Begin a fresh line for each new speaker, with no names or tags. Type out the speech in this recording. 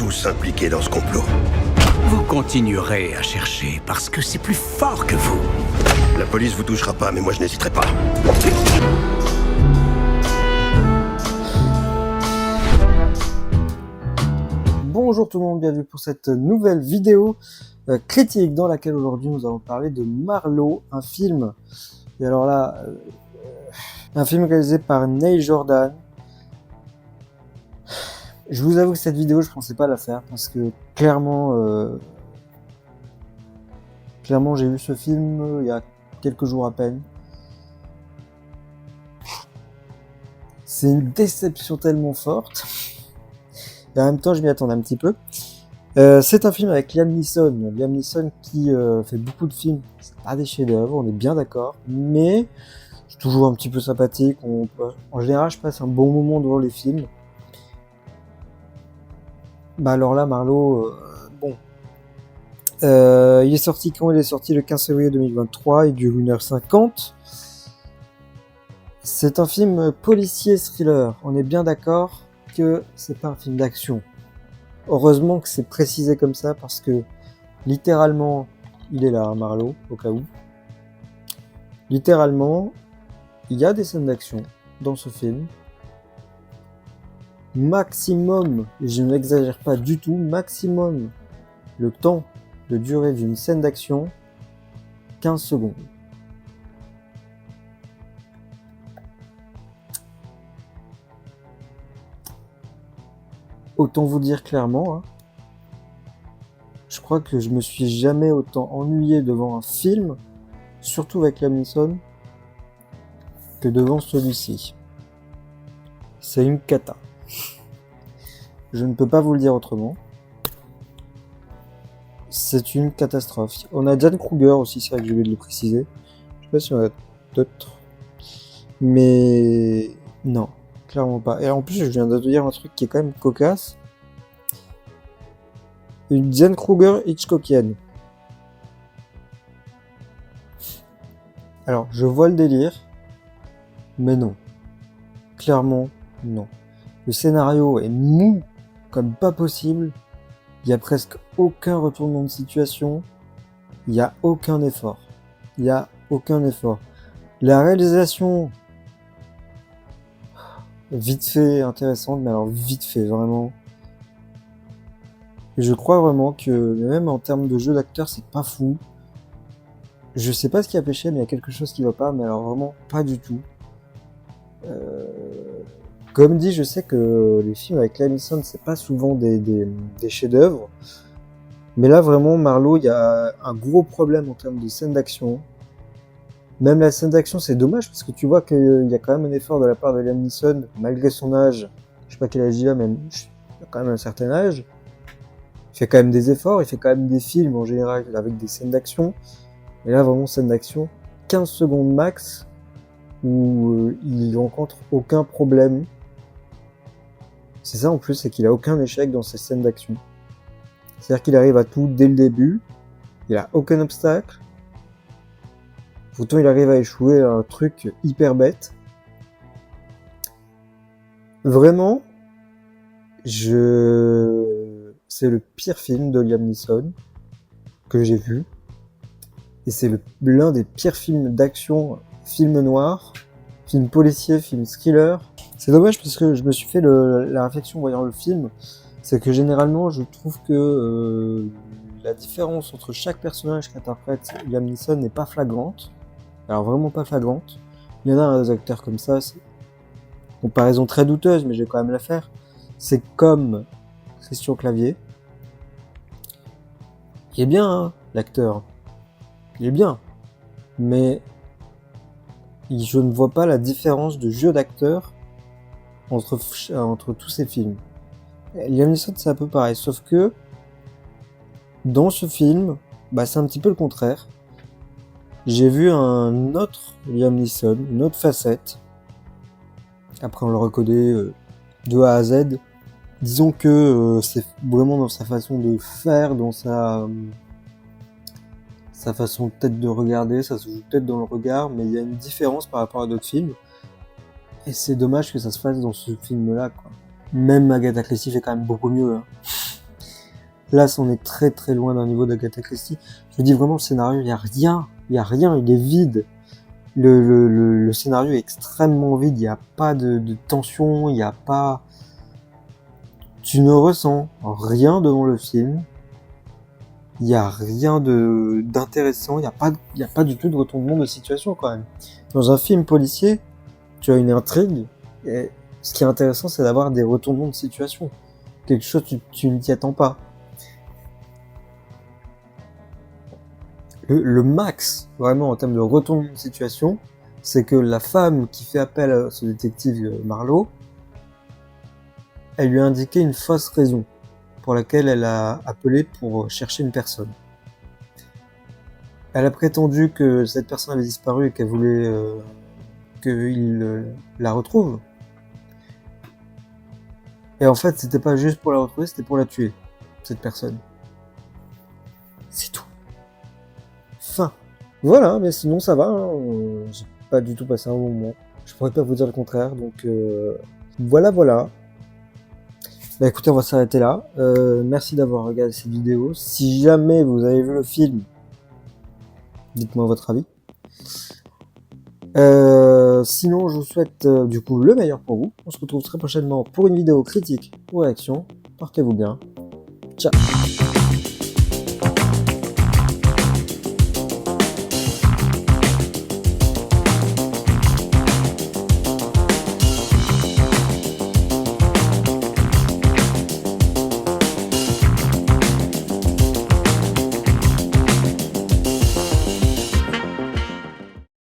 tous impliqués dans ce complot.
Vous continuerez à chercher parce que c'est plus fort que vous.
La police vous touchera pas, mais moi je n'hésiterai pas.
Bonjour tout le monde, bienvenue pour cette nouvelle vidéo critique dans laquelle aujourd'hui nous allons parler de Marlowe, un film. Et alors là, un film réalisé par Neil Jordan. Je vous avoue que cette vidéo, je pensais pas la faire parce que clairement, j'ai vu ce film il y a quelques jours à peine. C'est une déception tellement forte. Et en même temps, je m'y attendais un petit peu. C'est un film avec Liam Neeson. Liam Neeson qui fait beaucoup de films. C'est pas des chefs-d'œuvre, on est bien d'accord. Mais c'est toujours un petit peu sympathique. En général, je passe un bon moment devant les films. Bah alors là, Marlowe, il est sorti quand? Il est sorti le 15 février 2023. Il dure 1h50. C'est un film policier thriller. On est bien d'accord que c'est pas un film d'action. Heureusement que c'est précisé comme ça parce que littéralement, il est là, hein, Marlowe, au cas où. Littéralement, il y a des scènes d'action dans ce film. Maximum, et je n'exagère pas du tout, maximum le temps de durée d'une scène d'action, 15 secondes. Autant vous dire clairement, hein, je crois que je me suis jamais autant ennuyé devant un film, surtout avec Liam Neeson, que devant celui-ci. C'est une cata. Je ne peux pas vous le dire autrement. C'est une catastrophe. On a Dan Kruger aussi, c'est vrai que j'ai oublié de le préciser. Je sais pas si on a d'autres. Mais non, clairement pas. Et en plus, je viens de te dire un truc qui est quand même cocasse. Une Dan Kruger Hitchcockienne. Alors, je vois le délire, mais non. Clairement, non. Le scénario est mou comme pas possible. Il y a presque aucun retournement de situation. Il y a aucun effort. La réalisation, vite fait, intéressante, mais alors vite fait, vraiment. Je crois vraiment que, même en termes de jeu d'acteur, c'est pas fou. Je sais pas ce qui a péché, mais il y a quelque chose qui va pas, mais alors vraiment pas du tout. Comme dit, je sais que les films avec Liam Neeson, c'est pas souvent des chefs-d'œuvre. Mais là, vraiment, Marlowe, il y a un gros problème en termes de scène d'action. Même la scène d'action, c'est dommage, parce que tu vois qu'il y a quand même un effort de la part de Liam Neeson, malgré son âge. Je sais pas quel âge il a, mais il a quand même un certain âge. Il fait quand même des efforts, il fait quand même des films en général avec des scènes d'action. Et là, vraiment, scène d'action, 15 secondes max, où il rencontre aucun problème. C'est ça en plus, c'est qu'il a aucun échec dans ses scènes d'action. C'est-à-dire qu'il arrive à tout dès le début, il a aucun obstacle. Pourtant, il arrive à échouer à un truc hyper bête. Vraiment, c'est le pire film de Liam Neeson que j'ai vu. Et c'est l'un des pires films d'action, film noir, film policier, film thriller. C'est dommage parce que je me suis fait la réflexion en voyant le film, c'est que généralement je trouve que la différence entre chaque personnage qu'interprète Liam Neeson n'est pas flagrante. Alors vraiment pas flagrante. Il y en a des acteurs comme ça, c'est une comparaison très douteuse, mais je vais quand même la faire. C'est comme Christian Clavier. Il est bien, hein, l'acteur. Il est bien. Mais je ne vois pas la différence de jeu d'acteur entre tous ces films. Liam Neeson, c'est un peu pareil, sauf que dans ce film, c'est un petit peu le contraire. J'ai vu un autre Liam Neeson, une autre facette. Après, on le reconnaît de A à Z. Disons que c'est vraiment dans sa façon de faire, dans sa façon peut-être de regarder, ça se joue peut-être dans le regard, mais il y a une différence par rapport à d'autres films. Et c'est dommage que ça se fasse dans ce film-là, quoi. Même Agatha Christie fait quand même beaucoup mieux, hein. Là, c'en est très très loin d'un niveau d'Agatha Christie. Je vous dis vraiment, le scénario, il y a rien, il est vide. Le scénario est extrêmement vide, il n'y a pas de tension, il n'y a pas... Tu ne ressens rien devant le film, il n'y a rien d'intéressant, il n'y a pas du tout de retournement de situation quand même. Dans un film policier, tu as une intrigue, et ce qui est intéressant, c'est d'avoir des retournements de situation. Quelque chose, tu ne t'y attends pas. Le max, vraiment, en termes de retournement de situation, c'est que la femme qui fait appel à ce détective Marlowe, elle lui a indiqué une fausse raison pour laquelle elle a appelé pour chercher une personne. Elle a prétendu que cette personne avait disparu et qu'elle voulait qu'il la retrouve. Et en fait, c'était pas juste pour la retrouver, c'était pour la tuer, cette personne. C'est tout. Fin. Voilà, mais sinon ça va, hein. J'ai pas du tout passé un bon moment. Je pourrais pas vous dire le contraire, donc voilà. Bah écoutez, on va s'arrêter là. Merci d'avoir regardé cette vidéo. Si jamais vous avez vu le film, dites-moi votre avis. Sinon, je vous souhaite du coup le meilleur pour vous. On se retrouve très prochainement pour une vidéo critique ou réaction. Portez-vous bien. Ciao.